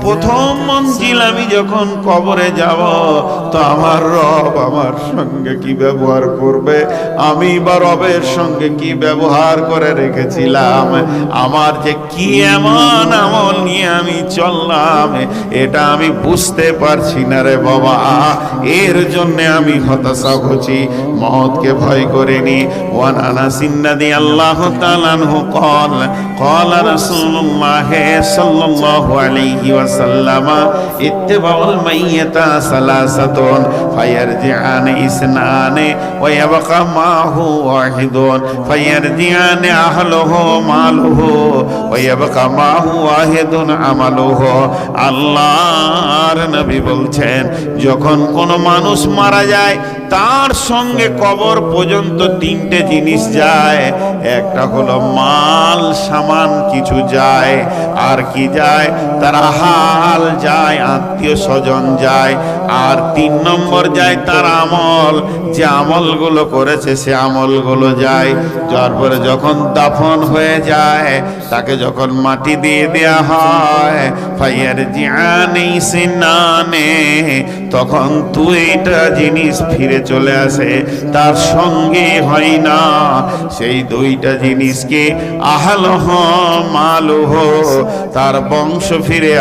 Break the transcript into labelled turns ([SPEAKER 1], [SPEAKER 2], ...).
[SPEAKER 1] প্রথম মঞ্জিল আমি যখন কবরে যাব, তো আমার রব আমার সঙ্গে কি ব্যবহার করবে, আমি বা রবের সঙ্গে কি ব্যবহার করে রেখেছিলাম, আমার যে কি এমন আমল নিয়ে আমি চললাম, এটা আমি বুঝতে পারছি না রে বাবা। এর জন্য আমি হতাশা হচ্ছি, মওতকে ভয় করিনি। ওয়ান আনাস রাদিয়াল্লাহু তাআলা আনহু قال قال رسول الله صلى الله عليه وسلم اتبع الميت ثلاثة فيرجعان اثنان ويبقى معه واحد فيرجعان أهله ماله ويبقى معه واحد عمله। আল্লাহর নবী বলছেন, যখন কোন মানুষ মারা যায় তার সঙ্গে কবর পর্যন্ত তিনটে জিনিস যায়। একটা হলো মাল সামান কিছু যায়, আর কি যায়, তার হাল যায়, আত্মীয় স্বজন যায়, আর 3 নম্বর যায় তার আমল, যে আমলগুলো করেছে সে আমলগুলো যায়। তারপরে যখন দাফন হয়ে যায়, তাকে যখন মাটি দিয়ে দেয়া হয়, ফায়ার জিআনি সিনানে, তখন 2টা জিনিস ফিরে চলে আসে, তার সঙ্গে হয় না। সেই 2টা জিনিসকে আহলহ মালহ, তার বংশ ফিরে